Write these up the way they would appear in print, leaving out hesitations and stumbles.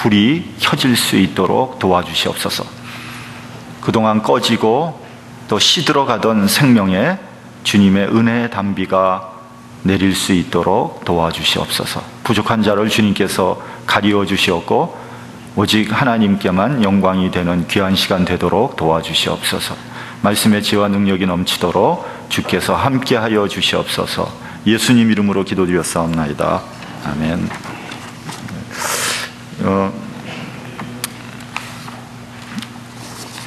불이 켜질 수 있도록 도와주시옵소서. 그동안 꺼지고 또 시들어가던 생명에 주님의 은혜의 담비가 내릴 수 있도록 도와주시옵소서. 부족한 자를 주님께서 가리워 주시옵고 오직 하나님께만 영광이 되는 귀한 시간 되도록 도와주시옵소서. 말씀의 지혜와 능력이 넘치도록 주께서 함께하여 주시옵소서. 예수님 이름으로 기도드렸사옵나이다. 아멘.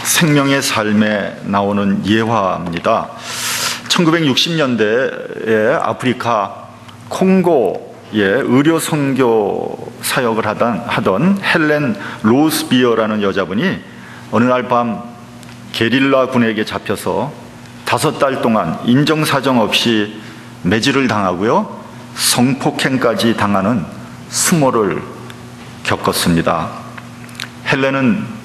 생명의 삶에 나오는 예화입니다. 1960년대에 아프리카 콩고에 의료 선교 사역을 하던 헬렌 로스비어라는 여자분이 어느 날 밤 게릴라 군에게 잡혀서 5달 동안 인정사정 없이 매질을 당하고요, 성폭행까지 당하는 수모를 겪었습니다. 헬렌은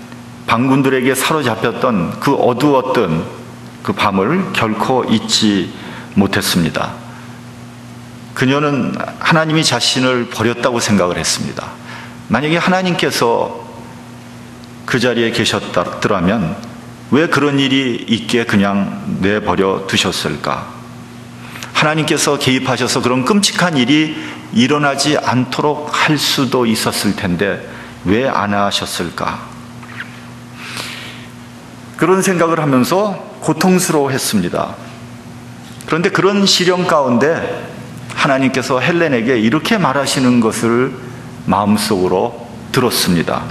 반군들에게 사로잡혔던 그 어두웠던 그 밤을 결코 잊지 못했습니다. 그녀는 하나님이 자신을 버렸다고 생각을 했습니다. 만약에 하나님께서 그 자리에 계셨더라면 왜 그런 일이 있게 그냥 내버려 두셨을까? 하나님께서 개입하셔서 그런 끔찍한 일이 일어나지 않도록 할 수도 있었을 텐데 왜 안 하셨을까? 그런 생각을 하면서 고통스러워했습니다. 그런데 그런 시련 가운데 하나님께서 헬렌에게 이렇게 말하시는 것을 마음속으로 들었습니다.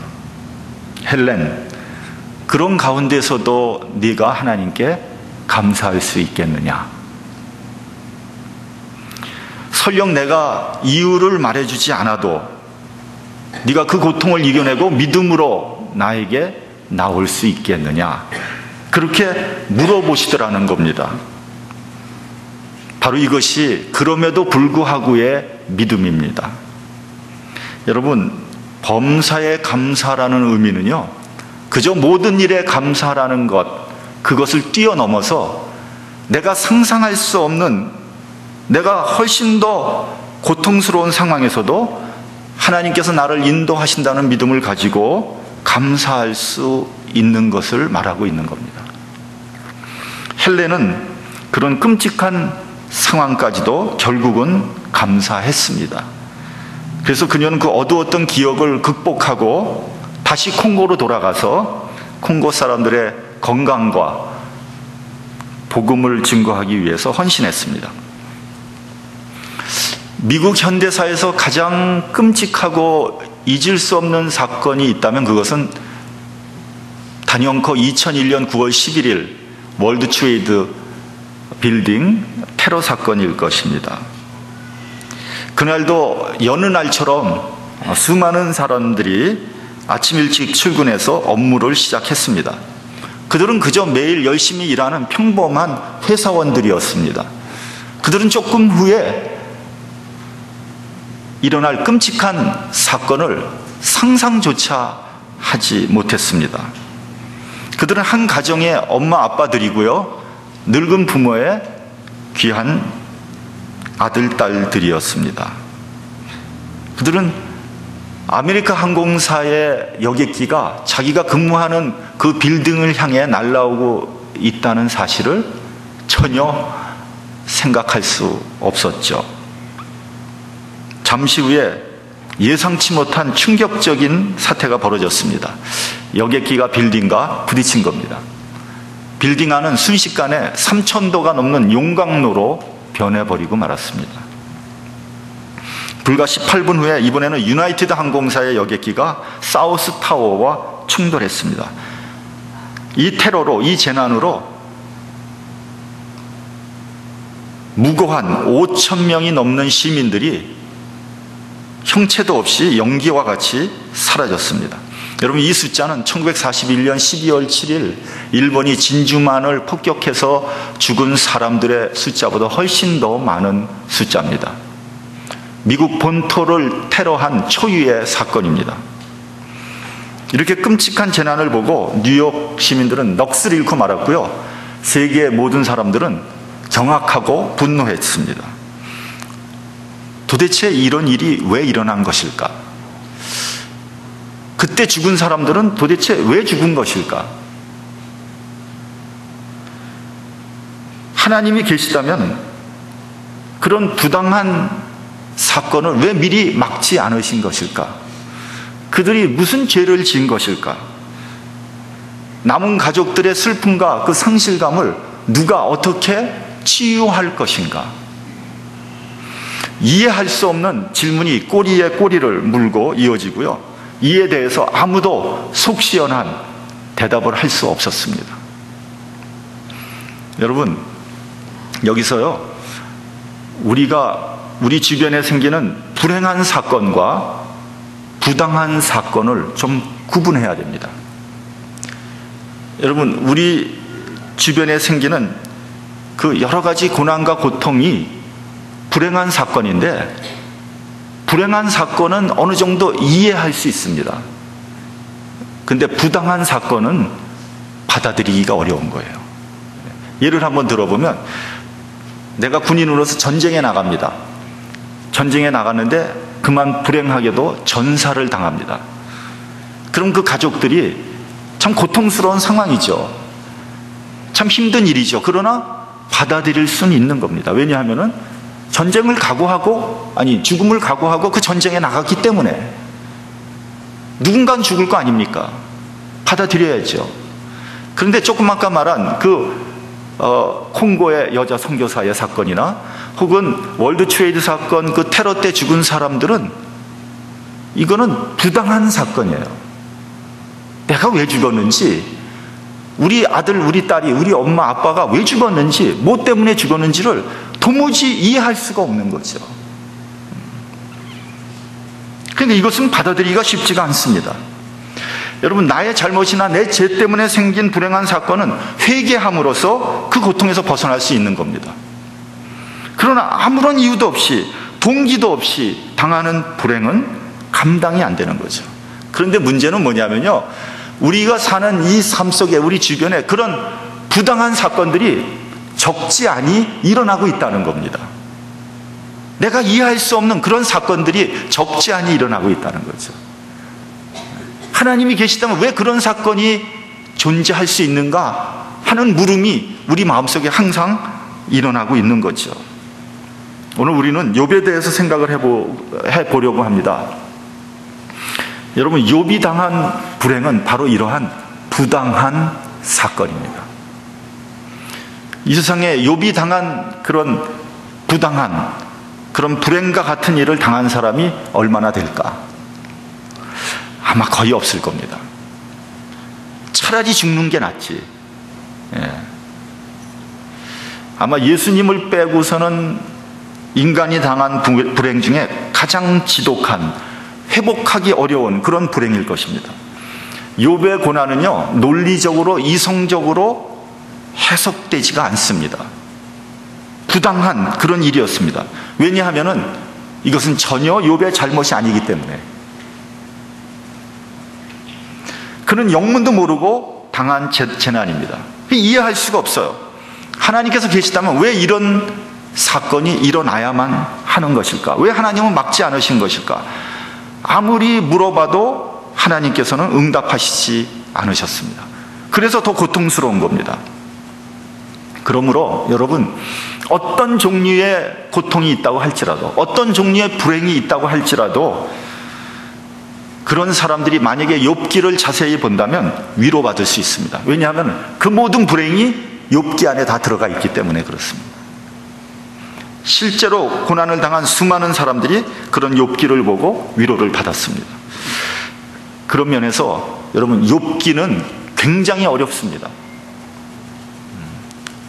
헬렌, 그런 가운데서도 네가 하나님께 감사할 수 있겠느냐? 설령 내가 이유를 말해주지 않아도 네가 그 고통을 이겨내고 믿음으로 나에게 나올 수 있겠느냐? 그렇게 물어보시더라는 겁니다. 바로 이것이 그럼에도 불구하고의 믿음입니다. 여러분, 범사에 감사라는 의미는요, 그저 모든 일에 감사라는 것, 그것을 뛰어넘어서 내가 상상할 수 없는, 내가 훨씬 더 고통스러운 상황에서도 하나님께서 나를 인도하신다는 믿음을 가지고 감사할 수 있는 것을 말하고 있는 겁니다. 헬렌은 그런 끔찍한 상황까지도 결국은 감사했습니다. 그래서 그녀는 그 어두웠던 기억을 극복하고 다시 콩고로 돌아가서 콩고 사람들의 건강과 복음을 증거하기 위해서 헌신했습니다. 미국 현대사에서 가장 끔찍하고 잊을 수 없는 사건이 있다면 그것은 단연코 2001년 9월 11일 월드 트레이드 빌딩 테러 사건일 것입니다. 그날도 여느 날처럼 수많은 사람들이 아침 일찍 출근해서 업무를 시작했습니다. 그들은 그저 매일 열심히 일하는 평범한 회사원들이었습니다. 그들은 조금 후에 일어날 끔찍한 사건을 상상조차 하지 못했습니다. 그들은 한 가정의 엄마 아빠들이고요, 늙은 부모의 귀한 아들 딸들이었습니다. 그들은 아메리카 항공사의 여객기가 자기가 근무하는 그 빌딩을 향해 날아오고 있다는 사실을 전혀 생각할 수 없었죠. 잠시 후에 예상치 못한 충격적인 사태가 벌어졌습니다. 여객기가 빌딩과 부딪힌 겁니다. 빌딩 안은 순식간에 3,000도가 넘는 용광로로 변해버리고 말았습니다. 불과 18분 후에 이번에는 유나이티드 항공사의 여객기가 사우스 타워와 충돌했습니다. 이 테러로, 이 재난으로 무고한 5,000명이 넘는 시민들이 형체도 없이 연기와 같이 사라졌습니다. 여러분, 이 숫자는 1941년 12월 7일 일본이 진주만을 폭격해서 죽은 사람들의 숫자보다 훨씬 더 많은 숫자입니다. 미국 본토를 테러한 초유의 사건입니다. 이렇게 끔찍한 재난을 보고 뉴욕 시민들은 넋을 잃고 말았고요, 세계의 모든 사람들은 경악하고 분노했습니다. 도대체 이런 일이 왜 일어난 것일까? 그때 죽은 사람들은 도대체 왜 죽은 것일까? 하나님이 계시다면 그런 부당한 사건을 왜 미리 막지 않으신 것일까? 그들이 무슨 죄를 지은 것일까? 남은 가족들의 슬픔과 그 상실감을 누가 어떻게 치유할 것인가? 이해할 수 없는 질문이 꼬리에 꼬리를 물고 이어지고요. 이에 대해서 아무도 속 시원한 대답을 할 수 없었습니다. 여러분, 여기서요, 우리 주변에 생기는 불행한 사건과 부당한 사건을 좀 구분해야 됩니다. 여러분, 우리 주변에 생기는 그 여러 가지 고난과 고통이 불행한 사건인데, 불행한 사건은 어느 정도 이해할 수 있습니다. 근데 부당한 사건은 받아들이기가 어려운 거예요. 예를 한번 들어보면, 내가 군인으로서 전쟁에 나갑니다. 전쟁에 나갔는데 그만 불행하게도 전사를 당합니다. 그럼 그 가족들이 참 고통스러운 상황이죠. 참 힘든 일이죠. 그러나 받아들일 수는 있는 겁니다. 왜냐하면 전쟁을 각오하고, 죽음을 각오하고 그 전쟁에 나갔기 때문에 누군가는 죽을 거 아닙니까? 받아들여야죠. 그런데 조금 아까 말한 콩고의 여자 선교사의 사건이나 혹은 월드 트레이드 사건, 그 테러 때 죽은 사람들은 이거는 부당한 사건이에요. 내가 왜 죽었는지, 우리 아들, 우리 딸이, 우리 엄마, 아빠가 왜 죽었는지, 뭐 때문에 죽었는지를 도무지 이해할 수가 없는 거죠. 그런데 이것은 받아들이기가 쉽지가 않습니다. 여러분, 나의 잘못이나 내 죄 때문에 생긴 불행한 사건은 회개함으로써 그 고통에서 벗어날 수 있는 겁니다. 그러나 아무런 이유도 없이, 동기도 없이 당하는 불행은 감당이 안 되는 거죠. 그런데 문제는 뭐냐면요, 우리가 사는 이 삶 속에, 우리 주변에 그런 부당한 사건들이 적지 않이 일어나고 있다는 겁니다. 내가 이해할 수 없는 그런 사건들이 적지 않이 일어나고 있다는 거죠. 하나님이 계시다면 왜 그런 사건이 존재할 수 있는가 하는 물음이 우리 마음속에 항상 일어나고 있는 거죠. 오늘 우리는 욥에 대해서 생각을 해보려고 합니다. 여러분, 욥이 당한 불행은 바로 이러한 부당한 사건입니다. 이 세상에 욥이 당한 그런 부당한, 그런 불행과 같은 일을 당한 사람이 얼마나 될까? 아마 거의 없을 겁니다. 차라리 죽는 게 낫지. 아마 예수님을 빼고서는 인간이 당한 불행 중에 가장 지독한, 회복하기 어려운 그런 불행일 것입니다. 욥의 고난은요, 논리적으로, 이성적으로 해석되지가 않습니다. 부당한 그런 일이었습니다. 왜냐하면 이것은 전혀 욥의 잘못이 아니기 때문에. 그는 영문도 모르고 당한 재난입니다. 이해할 수가 없어요. 하나님께서 계시다면 왜 이런 사건이 일어나야만 하는 것일까? 왜 하나님은 막지 않으신 것일까? 아무리 물어봐도 하나님께서는 응답하시지 않으셨습니다. 그래서 더 고통스러운 겁니다. 그러므로 여러분, 어떤 종류의 고통이 있다고 할지라도, 어떤 종류의 불행이 있다고 할지라도, 그런 사람들이 만약에 욥기를 자세히 본다면 위로받을 수 있습니다. 왜냐하면 그 모든 불행이 욥기 안에 다 들어가 있기 때문에 그렇습니다. 실제로 고난을 당한 수많은 사람들이 그런 욥기를 보고 위로를 받았습니다. 그런 면에서 여러분, 욥기는 굉장히 어렵습니다.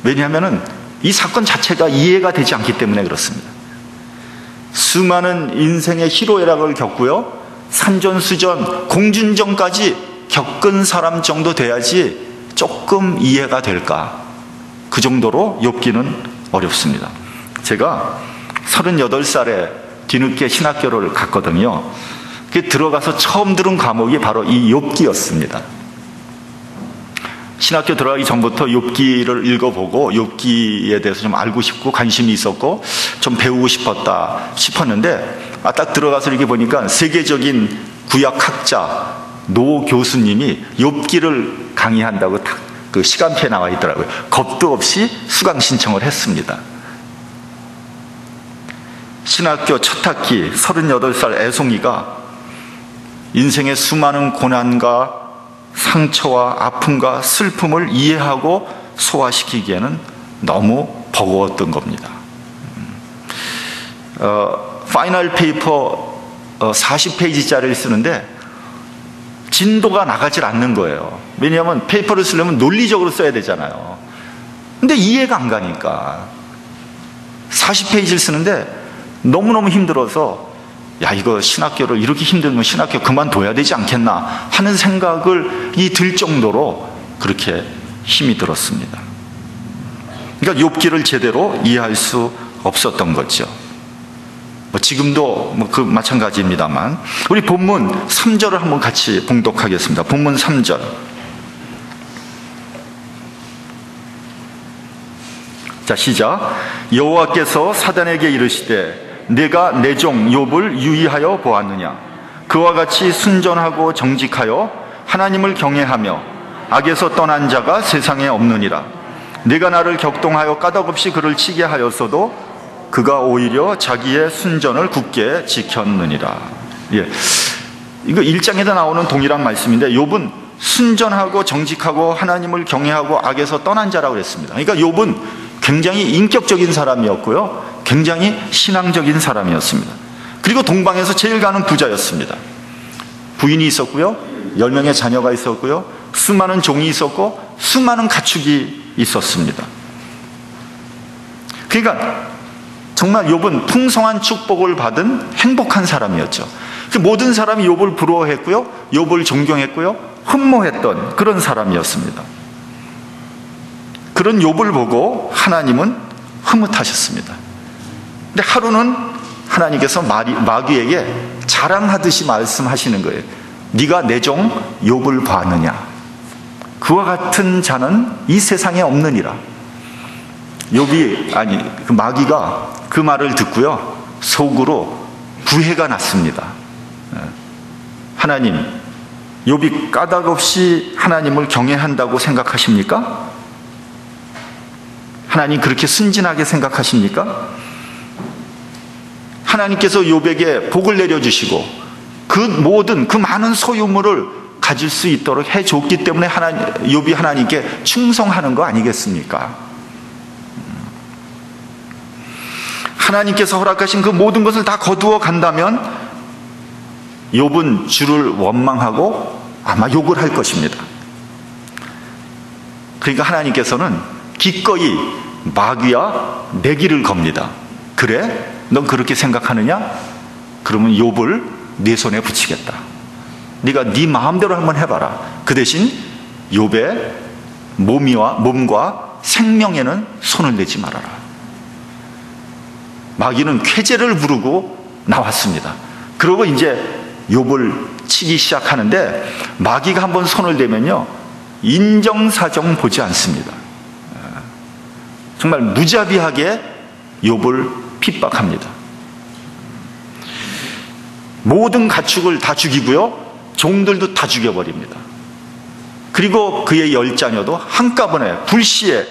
왜냐하면 이 사건 자체가 이해가 되지 않기 때문에 그렇습니다. 수많은 인생의 희로애락을 겪고요, 산전수전, 공준전까지 겪은 사람 정도 돼야지 조금 이해가 될까? 그 정도로 욥기는 어렵습니다. 제가 38살에 뒤늦게 신학교를 갔거든요. 들어가서 처음 들은 과목이 바로 이 욥기였습니다. 신학교 들어가기 전부터 욥기를 읽어보고 욥기에 대해서 좀 알고 싶고 관심이 있었고 좀 배우고 싶었는데 딱 들어가서 이렇게 보니까 세계적인 구약학자, 노 교수님이 욥기를 강의한다고 딱 그 시간표에 나와 있더라고요. 겁도 없이 수강 신청을 했습니다. 신학교 첫 학기 38살 애송이가 인생의 수많은 고난과 상처와 아픔과 슬픔을 이해하고 소화시키기에는 너무 버거웠던 겁니다. 파이널 페이퍼 40페이지짜리를 쓰는데 진도가 나가질 않는 거예요. 왜냐하면 페이퍼를 쓰려면 논리적으로 써야 되잖아요. 근데 이해가 안 가니까 40페이지를 쓰는데 너무너무 힘들어서 야, 이거 신학교를 이렇게 힘들면 신학교 그만둬야 되지 않겠나 하는 생각이 들 정도로 그렇게 힘이 들었습니다. 그러니까 욥기를 제대로 이해할 수 없었던 거죠. 지금도 그 마찬가지입니다만, 우리 본문 3절을 한번 같이 봉독하겠습니다. 본문 3절. 자, 시작. 여호와께서 사단에게 이르시되 내가 내 종 욥을 유의하여 보았느냐? 그와 같이 순전하고 정직하여 하나님을 경외하며 악에서 떠난 자가 세상에 없느니라. 내가 나를 격동하여 까닭없이 그를 치게 하였어도 그가 오히려 자기의 순전을 굳게 지켰느니라. 예, 이거 1장에도 나오는 동일한 말씀인데 욥은 순전하고 정직하고 하나님을 경외하고 악에서 떠난 자라고 그랬습니다. 그러니까 욥은 굉장히 인격적인 사람이었고요, 굉장히 신앙적인 사람이었습니다. 그리고 동방에서 제일 가는 부자였습니다. 부인이 있었고요, 10명의 자녀가 있었고요, 수많은 종이 있었고 수많은 가축이 있었습니다. 그러니까 정말 욥은 풍성한 축복을 받은 행복한 사람이었죠. 모든 사람이 욥을 부러워했고요, 욥을 존경했고요, 흠모했던 그런 사람이었습니다. 그런 욥을 보고 하나님은 흐뭇하셨습니다. 근데 하루는 하나님께서 마귀에게 자랑하듯이 말씀하시는 거예요. 네가 내 종 욥을 봤느냐? 그와 같은 자는 이 세상에 없느니라. 그 마귀가 그 말을 듣고요, 속으로 구애가 났습니다. 하나님, 욥이 까닭없이 하나님을 경외한다고 생각하십니까? 하나님 그렇게 순진하게 생각하십니까? 하나님께서 욥에게 복을 내려주시고 그 모든 그 많은 소유물을 가질 수 있도록 해줬기 때문에 욥이 하나님께 충성하는 거 아니겠습니까? 하나님께서 허락하신 그 모든 것을 다 거두어 간다면 욥은 주를 원망하고 아마 욕을 할 것입니다. 그러니까 하나님께서는 기꺼이 마귀와 내기를 겁니다. 그래? 넌 그렇게 생각하느냐? 그러면 욥을 네 손에 붙이겠다. 네가 네 마음대로 한번 해봐라. 그 대신 욥의 몸과 생명에는 손을 내지 말아라. 마귀는 쾌재를 부르고 나왔습니다. 그러고 이제 욥을 치기 시작하는데 마귀가 한번 손을 대면요, 인정사정 보지 않습니다. 정말 무자비하게 욥을 핍박합니다. 모든 가축을 다 죽이고요, 종들도 다 죽여버립니다. 그리고 그의 10자녀도 한꺼번에 불시에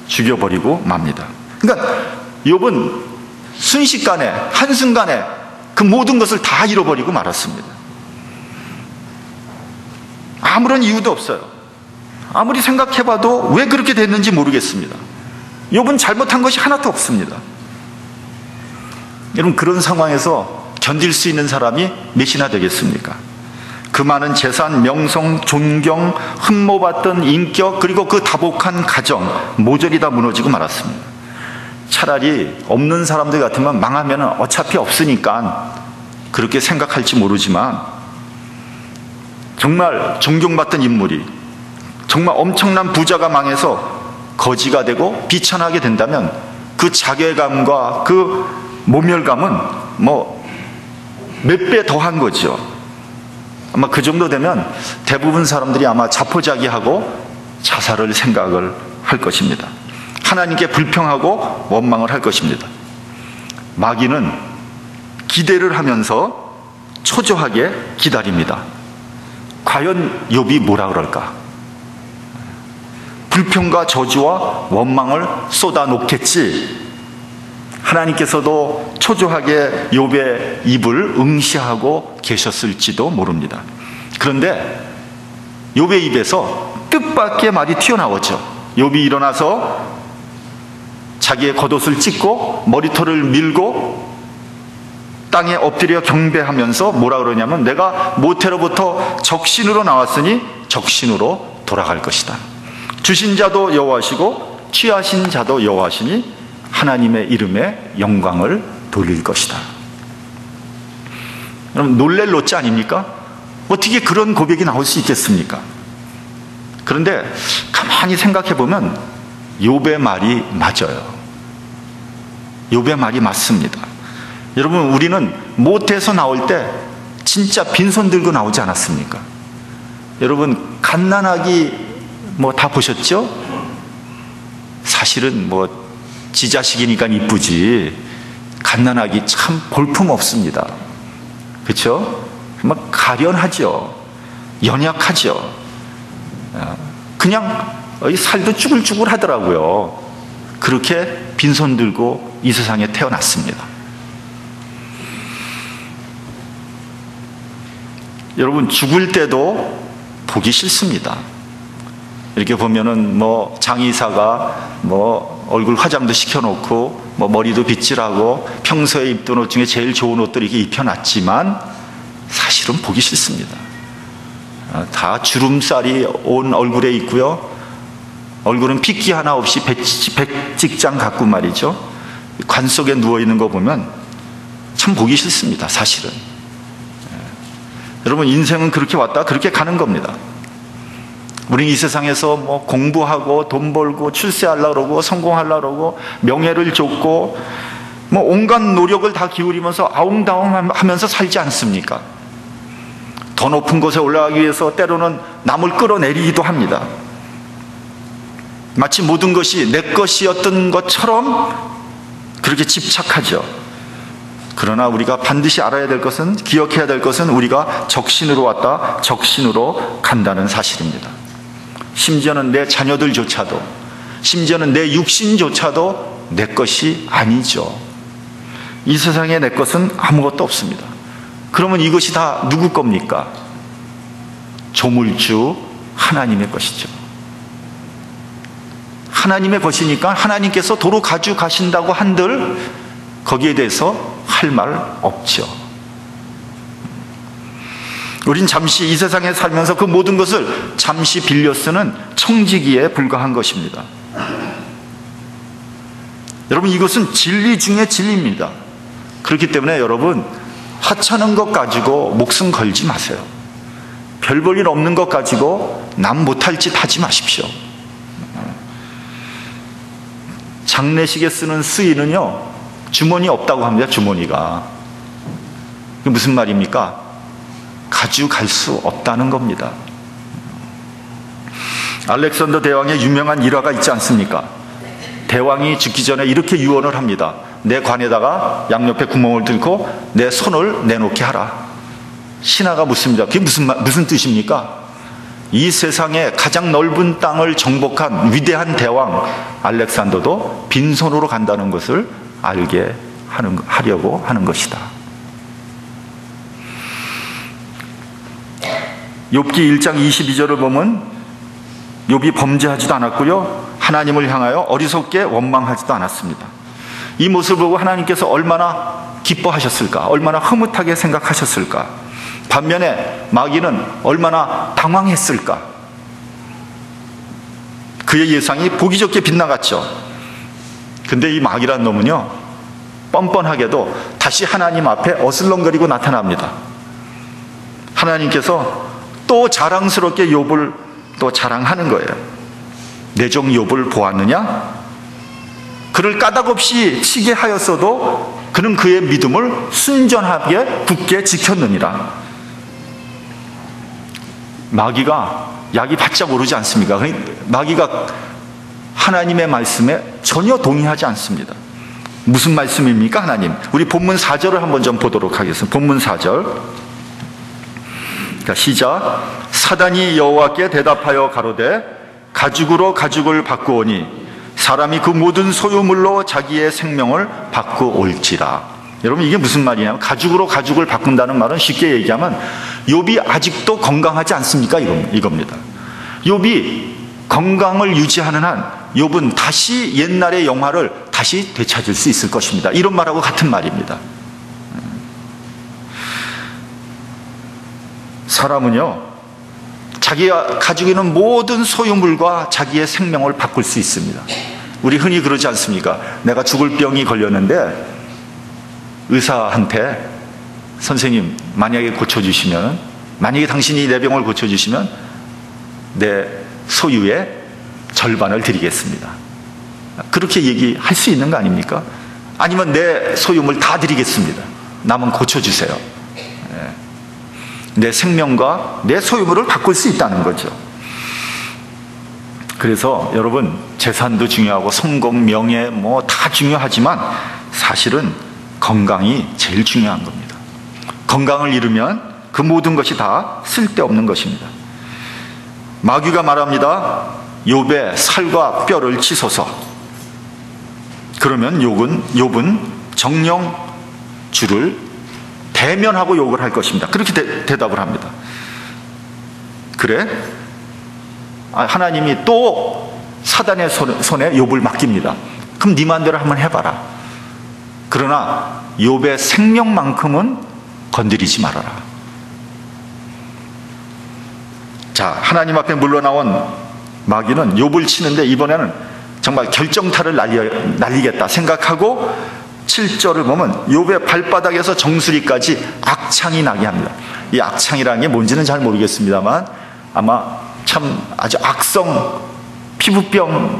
죽여버리고 맙니다. 그러니까 욥은 순식간에, 한순간에 그 모든 것을 다 잃어버리고 말았습니다. 아무런 이유도 없어요. 아무리 생각해봐도 왜 그렇게 됐는지 모르겠습니다. 욥은 잘못한 것이 하나도 없습니다. 여러분, 그런 상황에서 견딜 수 있는 사람이 몇이나 되겠습니까? 그 많은 재산, 명성, 존경, 흠모받던 인격, 그리고 그 다복한 가정 모조리 다 무너지고 말았습니다. 차라리 없는 사람들 같으면 망하면 어차피 없으니까 그렇게 생각할지 모르지만, 정말 존경받던 인물이 정말 엄청난 부자가 망해서 거지가 되고 비천하게 된다면 그 자괴감과 그 모멸감은 뭐 몇 배 더한 거죠. 아마 그 정도 되면 대부분 사람들이 아마 자포자기하고 자살을 생각을 할 것입니다. 하나님께 불평하고 원망을 할 것입니다. 마귀는 기대를 하면서 초조하게 기다립니다. 과연 욥이 뭐라 그럴까? 불평과 저주와 원망을 쏟아놓겠지. 하나님께서도 초조하게 욥의 입을 응시하고 계셨을지도 모릅니다. 그런데 욥의 입에서 뜻밖의 말이 튀어나오죠. 욥이 일어나서 자기의 겉옷을 찢고 머리털을 밀고 땅에 엎드려 경배하면서 뭐라 그러냐면, 내가 모태로부터 적신으로 나왔으니 적신으로 돌아갈 것이다. 주신 자도 여호와시고 취하신 자도 여호와시니 하나님의 이름에 영광을 돌릴 것이다. 여러분, 놀랄 노릇 아닙니까? 어떻게 그런 고백이 나올 수 있겠습니까? 그런데 가만히 생각해 보면 욥의 말이 맞아요. 욥의 말이 맞습니다. 여러분, 우리는 모태에서 나올 때 진짜 빈손 들고 나오지 않았습니까? 여러분, 갓난아기 다 보셨죠? 사실은 지 자식이니까 이쁘지, 갓난아기 참 볼품 없습니다. 그렇죠? 막 가련하죠. 연약하죠. 그냥 살도 쭈글쭈글 하더라고요. 그렇게 빈손 들고 이 세상에 태어났습니다. 여러분, 죽을 때도 보기 싫습니다. 이렇게 보면은 장의사가 얼굴 화장도 시켜놓고 머리도 빗질하고 평소에 입던 옷 중에 제일 좋은 옷들 이렇게 입혀놨지만 사실은 보기 싫습니다. 다 주름살이 온 얼굴에 있고요. 얼굴은 핏기 하나 없이 백직장 같고 말이죠. 관 속에 누워있는 거 보면 참 보기 싫습니다. 사실은. 여러분, 인생은 그렇게 왔다 그렇게 가는 겁니다. 우리는 이 세상에서 공부하고 돈 벌고 출세하려고 그러고 성공하려고 그러고 명예를 쫓고 온갖 노력을 다 기울이면서 아웅다웅 하면서 살지 않습니까? 더 높은 곳에 올라가기 위해서 때로는 남을 끌어내리기도 합니다. 마치 모든 것이 내 것이었던 것처럼 그렇게 집착하죠. 그러나 우리가 반드시 알아야 될 것은, 기억해야 될 것은 우리가 적신으로 왔다 적신으로 간다는 사실입니다. 심지어는 내 자녀들조차도, 심지어는 내 육신조차도 내 것이 아니죠. 이 세상에 내 것은 아무것도 없습니다. 그러면 이것이 다 누구 겁니까? 조물주 하나님의 것이죠. 하나님의 것이니까 하나님께서 도로 가져가신다고 한들 거기에 대해서 할 말 없죠. 우린 잠시 이 세상에 살면서 그 모든 것을 잠시 빌려 쓰는 청지기에 불과한 것입니다. 여러분, 이것은 진리 중에 진리입니다. 그렇기 때문에 여러분, 하찮은 것 가지고 목숨 걸지 마세요. 별 볼 일 없는 것 가지고 남 못할 짓 하지 마십시오. 장례식에 쓰는 수의는요, 주머니 없다고 합니다. 주머니가. 그게 무슨 말입니까? 가져갈 수 없다는 겁니다. 알렉산더 대왕의 유명한 일화가 있지 않습니까? 대왕이 죽기 전에 이렇게 유언을 합니다. 내 관에다가 양옆에 구멍을 뚫고 내 손을 내놓게 하라. 신하가 묻습니다. 그게 무슨 뜻입니까? 이 세상에 가장 넓은 땅을 정복한 위대한 대왕 알렉산더도 빈손으로 간다는 것을 알게 하려고 하는 것이다. 욥기 1장 22절을 보면 욥이 범죄하지도 않았고요, 하나님을 향하여 어리석게 원망하지도 않았습니다. 이 모습을 보고 하나님께서 얼마나 기뻐하셨을까, 얼마나 흐뭇하게 생각하셨을까. 반면에 마귀는 얼마나 당황했을까. 그의 예상이 보기 좋게 빗나갔죠. 근데 이 마귀란 놈은요, 뻔뻔하게도 다시 하나님 앞에 어슬렁거리고 나타납니다. 하나님께서 또 자랑스럽게 욥을 또 자랑하는 거예요. 내 종 욥을 보았느냐? 그를 까닭없이 치게 하였어도 그는 그의 믿음을 순전하게 굳게 지켰느니라. 마귀가 약이 바짝 오르지 않습니까? 마귀가 하나님의 말씀에 전혀 동의하지 않습니다. 무슨 말씀입니까? 하나님, 우리 본문 4절을 한번 좀 보도록 하겠습니다. 본문 4절. 시작. 사단이 여호와께 대답하여 가로되 가죽으로 가죽을 바꾸오니 사람이 그 모든 소유물로 자기의 생명을 바꾸올지라. 여러분, 이게 무슨 말이냐면, 가죽으로 가죽을 바꾼다는 말은 쉽게 얘기하면 욥이 아직도 건강하지 않습니까? 이겁니다. 욥이 건강을 유지하는 한 욥은 다시 옛날의 영화를 다시 되찾을 수 있을 것입니다. 이런 말하고 같은 말입니다. 사람은요, 자기가 가지고 있는 모든 소유물과 자기의 생명을 바꿀 수 있습니다. 우리 흔히 그러지 않습니까? 내가 죽을 병이 걸렸는데 의사한테 선생님, 만약에 고쳐주시면, 만약에 당신이 내 병을 고쳐주시면 내 소유의 절반을 드리겠습니다. 그렇게 얘기할 수 있는 거 아닙니까? 아니면 내 소유물 다 드리겠습니다. 남은 고쳐주세요. 내 생명과 내 소유물을 바꿀 수 있다는 거죠. 그래서 여러분, 재산도 중요하고 성공, 명예 뭐 다 중요하지만 사실은 건강이 제일 중요한 겁니다. 건강을 잃으면 그 모든 것이 다 쓸데없는 것입니다. 마귀가 말합니다. 욥의 살과 뼈를 치소서. 그러면 욥은 정령 주를 대면하고 욕을 할 것입니다. 그렇게 대답을 합니다. 그래? 하나님이 또 사단의 손에 욥을 맡깁니다. 그럼 네 맘대로 한번 해봐라. 그러나 욥의 생명만큼은 건드리지 말아라. 자, 하나님 앞에 물러나온 마귀는 욥을 치는데 이번에는 정말 결정타를 날리겠다 생각하고 7절을 보면 욥의 발바닥에서 정수리까지 악창이 나게 합니다. 이 악창이라는 게 뭔지는 잘 모르겠습니다만 아마 참 아주 악성 피부병과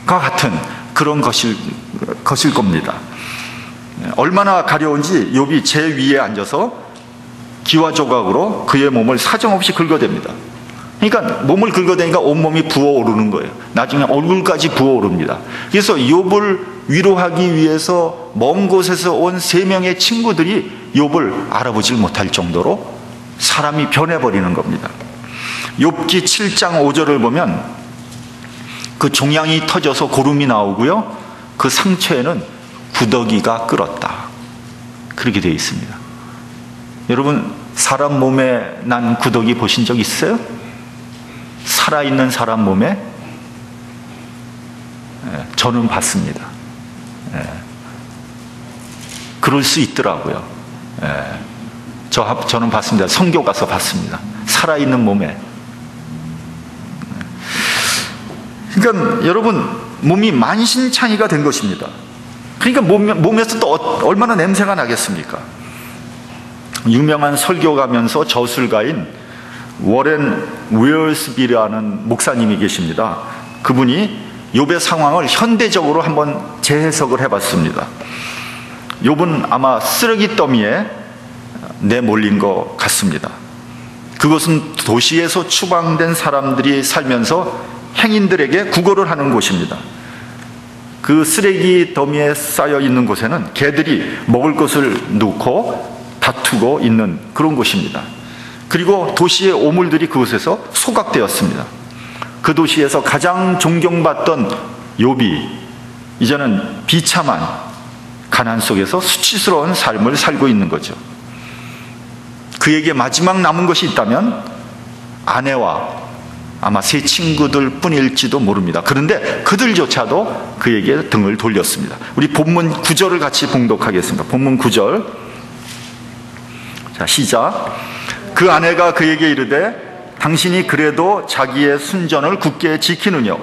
같은 그런 것일 겁니다. 얼마나 가려운지 욥이 제 위에 앉아서 기와 조각으로 그의 몸을 사정없이 긁어댑니다. 그러니까 몸을 긁어대니까 온몸이 부어오르는 거예요. 나중에 얼굴까지 부어오릅니다. 그래서 욥을 위로하기 위해서 먼 곳에서 온 3명의 친구들이 욥을 알아보질 못할 정도로 사람이 변해버리는 겁니다. 욥기 7장 5절을 보면 그 종양이 터져서 고름이 나오고요, 그 상처에는 구더기가 끓었다, 그렇게 되어 있습니다. 여러분, 사람 몸에 난 구더기 보신 적 있어요? 살아있는 사람 몸에? 저는 봤습니다. 그럴 수 있더라고요. 저는 봤습니다. 선교 가서 봤습니다. 살아있는 몸에. 그러니까 여러분, 몸이 만신창이가 된 것입니다. 그러니까 몸에서 또 얼마나 냄새가 나겠습니까? 유명한 설교가면서 저술가인 워렌 웨어스비라는 목사님이 계십니다. 그분이 욥의 상황을 현대적으로 한번 재해석을 해봤습니다. 욥은 아마 쓰레기 더미에 내몰린 것 같습니다. 그것은 도시에서 추방된 사람들이 살면서 행인들에게 구걸을 하는 곳입니다. 그 쓰레기 더미에 쌓여 있는 곳에는 개들이 먹을 것을 놓고 다투고 있는 그런 곳입니다. 그리고 도시의 오물들이 그곳에서 소각되었습니다. 그 도시에서 가장 존경받던 욥이 이제는 비참한 가난 속에서 수치스러운 삶을 살고 있는 거죠. 그에게 마지막 남은 것이 있다면 아내와 아마 3 친구들 뿐일지도 모릅니다. 그런데 그들조차도 그에게 등을 돌렸습니다. 우리 본문 9절을 같이 봉독하겠습니다. 본문 9절. 자, 시작. 그 아내가 그에게 이르되 당신이 그래도 자기의 순전을 굳게 지키느뇨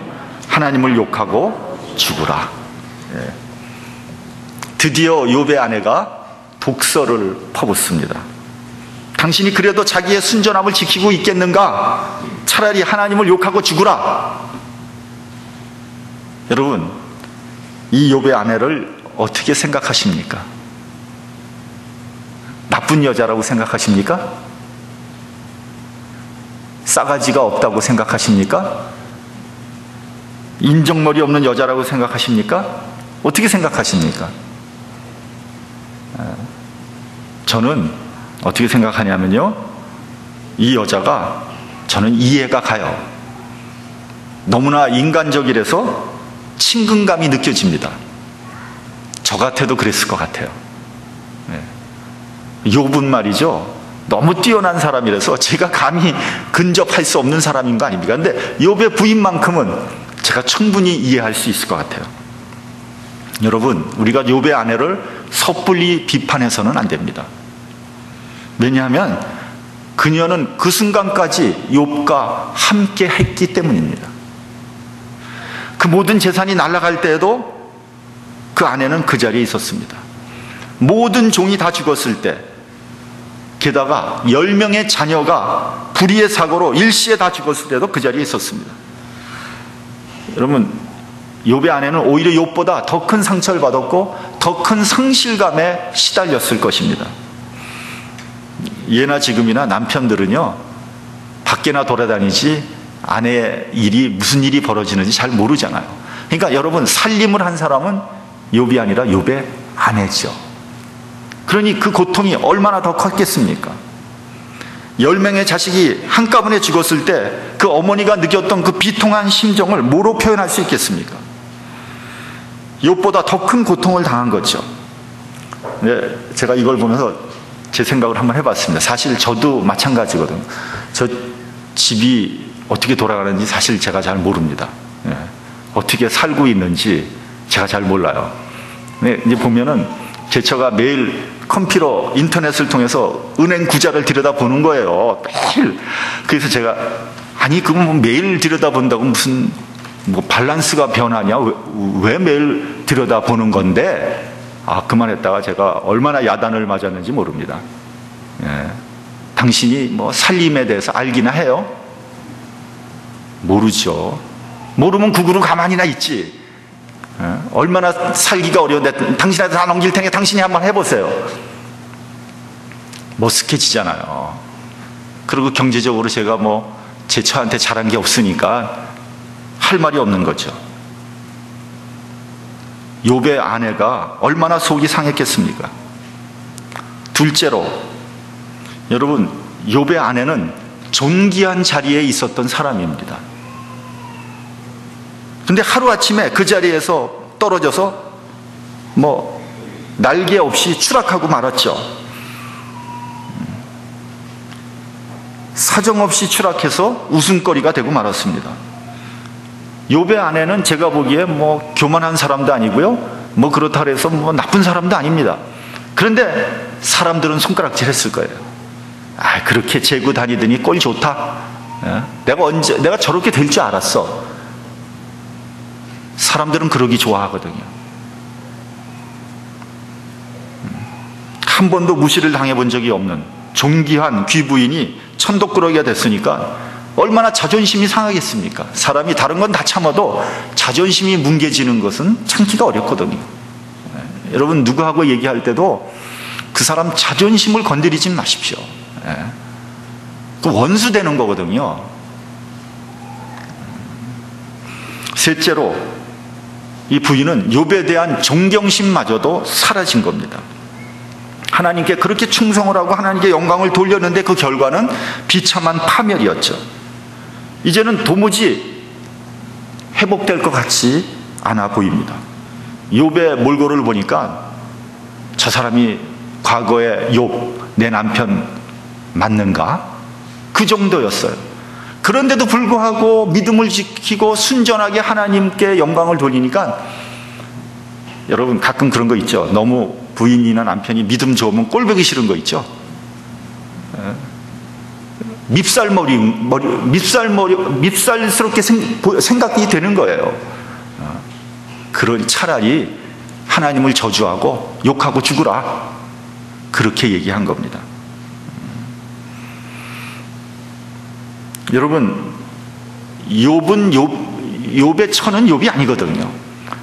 하나님을 욕하고 죽으라. 드디어 욥의 아내가 독설을 퍼붓습니다. 당신이 그래도 자기의 순전함을 지키고 있겠는가? 차라리 하나님을 욕하고 죽으라. 여러분, 이 욥의 아내를 어떻게 생각하십니까? 나쁜 여자라고 생각하십니까? 싸가지가 없다고 생각하십니까? 인정머리 없는 여자라고 생각하십니까? 어떻게 생각하십니까? 저는 어떻게 생각하냐면요, 이 여자가 저는 이해가 가요. 너무나 인간적이라서 친근감이 느껴집니다. 저 같아도 그랬을 것 같아요. 욥은 말이죠, 너무 뛰어난 사람이라서 제가 감히 근접할 수 없는 사람인 거 아닙니까? 근데 욥의 부인만큼은 제가 충분히 이해할 수 있을 것 같아요. 여러분, 우리가 욥의 아내를 섣불리 비판해서는 안 됩니다. 왜냐하면 그녀는 그 순간까지 욥과 함께 했기 때문입니다. 그 모든 재산이 날아갈 때에도 그 아내는 그 자리에 있었습니다. 모든 종이 다 죽었을 때, 게다가 10명의 자녀가 불의의 사고로 일시에 다 죽었을 때도 그 자리에 있었습니다. 여러분, 욥의 아내는 오히려 욥보다 더 큰 상처를 받았고 더 큰 상실감에 시달렸을 것입니다. 예나 지금이나 남편들은요, 밖에나 돌아다니지 아내의 일이 무슨 일이 벌어지는지 잘 모르잖아요. 그러니까 여러분, 살림을 한 사람은 욥이 아니라 욥의 아내죠. 그러니 그 고통이 얼마나 더 컸겠습니까? 10명의 자식이 한꺼번에 죽었을 때 그 어머니가 느꼈던 그 비통한 심정을 뭐로 표현할 수 있겠습니까? 욥보다 더 큰 고통을 당한 거죠. 제가 이걸 보면서 제 생각을 한번 해봤습니다. 사실 저도 마찬가지거든요. 저 집이 어떻게 돌아가는지 사실 제가 잘 모릅니다. 어떻게 살고 있는지 제가 잘 몰라요. 이제 보면은 제처가 매일 컴퓨터, 인터넷을 통해서 은행 구자를 들여다보는 거예요. 매일. 그래서 제가, 아니 그건 뭐 매일 들여다본다고 무슨 뭐 밸런스가 변하냐? 왜 매일 들여다보는 건데? 그만했다가 제가 얼마나 야단을 맞았는지 모릅니다. 당신이 뭐 살림에 대해서 알기나 해요? 모르죠. 모르면 구구로 가만히나 있지. 얼마나 살기가 어려운데 당신한테 다 넘길 테니까 당신이 한번 해보세요. 머쓱해지잖아요. 그리고 경제적으로 제가 뭐 제 처한테 잘한 게 없으니까 할 말이 없는 거죠. 욥의 아내가 얼마나 속이 상했겠습니까? 둘째로, 여러분, 욥의 아내는 존귀한 자리에 있었던 사람입니다. 근데 하루아침에 그 자리에서 떨어져서 뭐 날개 없이 추락하고 말았죠. 사정없이 추락해서 웃음거리가 되고 말았습니다. 욥의 아내는 제가 보기에 뭐 교만한 사람도 아니고요, 뭐 그렇다 해서 뭐 나쁜 사람도 아닙니다. 그런데 사람들은 손가락질 했을 거예요. 그렇게 재고 다니더니 꼴 좋다. 내가 저렇게 될 줄 알았어. 사람들은 그러기 좋아하거든요. 한 번도 무시를 당해본 적이 없는 존귀한 귀부인이 천독꾸러기가 됐으니까 얼마나 자존심이 상하겠습니까? 사람이 다른 건 다 참아도 자존심이 뭉개지는 것은 참기가 어렵거든요. 여러분, 누구하고 얘기할 때도 그 사람 자존심을 건드리지 마십시오. 그 원수 되는 거거든요. 셋째로, 이 부인은 욥에 대한 존경심마저도 사라진 겁니다. 하나님께 그렇게 충성을 하고 하나님께 영광을 돌렸는데 그 결과는 비참한 파멸이었죠. 이제는 도무지 회복될 것 같지 않아 보입니다. 욥의 몰골을 보니까 저 사람이 과거에 욥, 내 남편 맞는가? 그 정도였어요. 그런데도 불구하고 믿음을 지키고 순전하게 하나님께 영광을 돌리니까, 여러분 가끔 그런 거 있죠. 너무 부인이나 남편이 믿음 좋으면 꼴보기 싫은 거 있죠. 밉살스럽게 생각이 되는 거예요. 그러니 차라리 하나님을 저주하고 욕하고 죽으라, 그렇게 얘기한 겁니다. 여러분, 욥의 처는 욥이 아니거든요.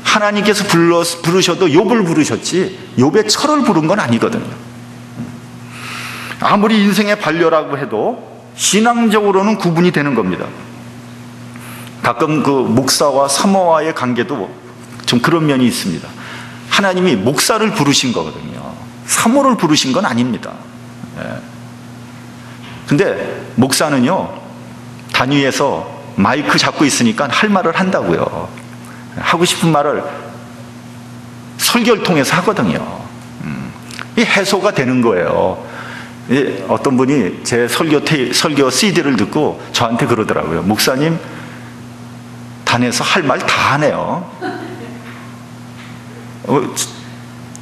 하나님께서 부르셔도 욥을 부르셨지 욥의 처를 부른 건 아니거든요. 아무리 인생의 반려라고 해도 신앙적으로는 구분이 되는 겁니다. 가끔 그 목사와 사모와의 관계도 좀 그런 면이 있습니다. 하나님이 목사를 부르신 거거든요. 사모를 부르신 건 아닙니다. 근데 목사는요, 단위에서 마이크 잡고 있으니까 할 말을 한다고요. 하고 싶은 말을 설교를 통해서 하거든요. 이 해소가 되는 거예요. 어떤 분이 제 설교 CD를 듣고 저한테 그러더라고요. 목사님, 단에서 할 말 다 하네요.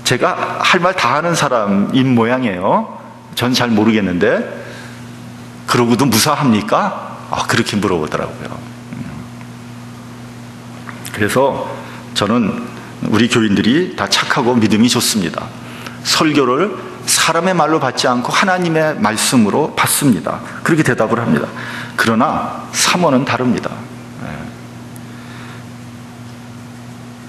제가 할 말 다 하는 사람인 모양이에요. 전 잘 모르겠는데, 그러고도 무사합니까? 그렇게 물어보더라고요. 그래서 저는 우리 교인들이 다 착하고 믿음이 좋습니다. 설교를 사람의 말로 받지 않고 하나님의 말씀으로 받습니다. 그렇게 대답을 합니다. 그러나 사모는 다릅니다.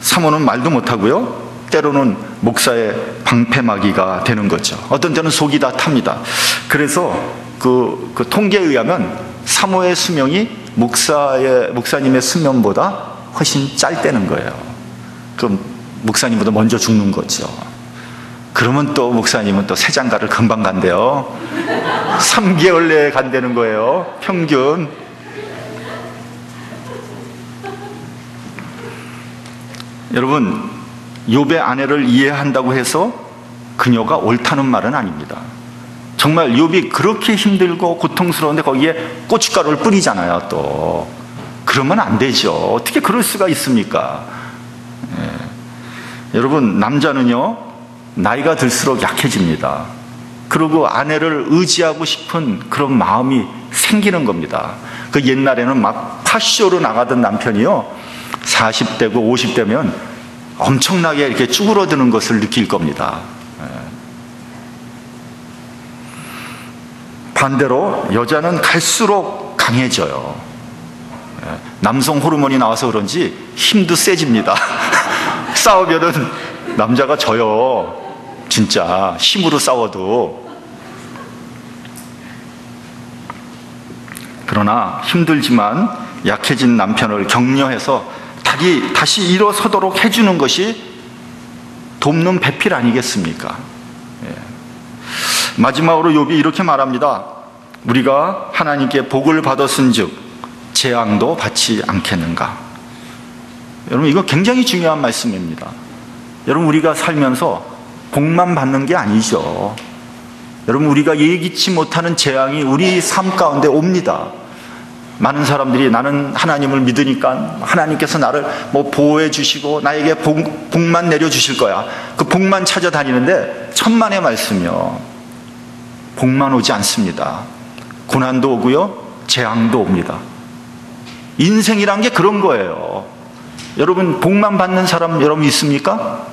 사모는 말도 못하고요, 때로는 목사의 방패막이가 되는 거죠. 어떤 때는 속이 다 탑니다. 그래서 그 통계에 의하면 사모의 수명이 목사님의 수명보다 훨씬 짧다는 거예요. 그럼 목사님보다 먼저 죽는 거죠. 그러면 또 목사님은 또 새 장가를 금방 간대요. 3개월 내에 간다는 거예요, 평균. 여러분, 욥의 아내를 이해한다고 해서 그녀가 옳다는 말은 아닙니다. 정말 욥이 그렇게 힘들고 고통스러운데 거기에 고춧가루를 뿌리잖아요, 또. 그러면 안 되죠. 어떻게 그럴 수가 있습니까? 여러분, 남자는요, 나이가 들수록 약해집니다. 그리고 아내를 의지하고 싶은 그런 마음이 생기는 겁니다. 그 옛날에는 막 파쇼로 나가던 남편이요, 40대고 50대면 엄청나게 이렇게 쭈그러드는 것을 느낄 겁니다. 반대로 여자는 갈수록 강해져요. 남성 호르몬이 나와서 그런지 힘도 세집니다. 싸우면은 남자가 져요. 진짜 힘으로 싸워도. 그러나 힘들지만 약해진 남편을 격려해서 다시 일어서도록 해주는 것이 돕는 배필 아니겠습니까? 마지막으로 욥이 이렇게 말합니다. 우리가 하나님께 복을 받았은즉 재앙도 받지 않겠는가? 여러분, 이거 굉장히 중요한 말씀입니다. 여러분, 우리가 살면서 복만 받는 게 아니죠. 여러분, 우리가 예기치 못하는 재앙이 우리 삶 가운데 옵니다. 많은 사람들이 나는 하나님을 믿으니까 하나님께서 나를 보호해 주시고 나에게 복만 내려주실 거야. 그 복만 찾아다니는데 천만의 말씀이요, 복만 오지 않습니다. 고난도 오고요, 재앙도 옵니다. 인생이란 게 그런 거예요. 여러분, 복만 받는 사람 여러분 있습니까?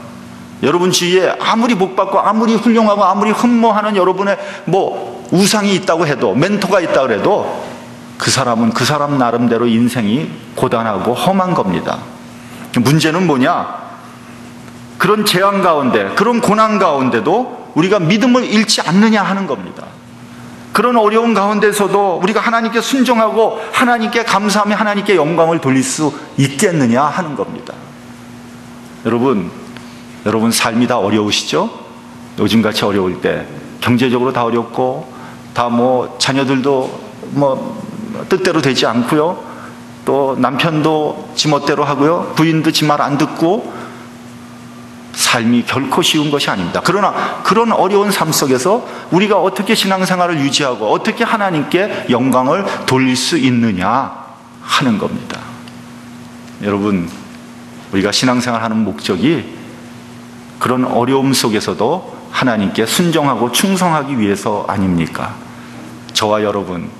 여러분 주위에 아무리 복 받고 아무리 훌륭하고 아무리 흠모하는 여러분의 우상이 있다고 해도, 멘토가 있다고 해도 그 사람은 그 사람 나름대로 인생이 고단하고 험한 겁니다. 문제는 뭐냐? 그런 재앙 가운데, 그런 고난 가운데도 우리가 믿음을 잃지 않느냐 하는 겁니다. 그런 어려운 가운데서도 우리가 하나님께 순종하고 하나님께 감사하며 하나님께 영광을 돌릴 수 있겠느냐 하는 겁니다. 여러분 삶이 다 어려우시죠? 요즘같이 어려울 때 경제적으로 다 어렵고, 다 자녀들도 뜻대로 되지 않고요, 또 남편도 지 멋대로 하고요, 부인도 지 말 안 듣고, 삶이 결코 쉬운 것이 아닙니다. 그러나 그런 어려운 삶 속에서 우리가 어떻게 신앙생활을 유지하고 어떻게 하나님께 영광을 돌릴 수 있느냐 하는 겁니다. 여러분, 우리가 신앙생활하는 목적이 그런 어려움 속에서도 하나님께 순종하고 충성하기 위해서 아닙니까? 저와 여러분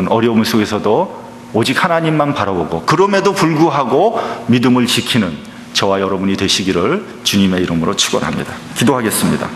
어려움 속에서도 오직 하나님만 바라보고 그럼에도 불구하고 믿음을 지키는 저와 여러분이 되시기를 주님의 이름으로 축원합니다. 기도하겠습니다.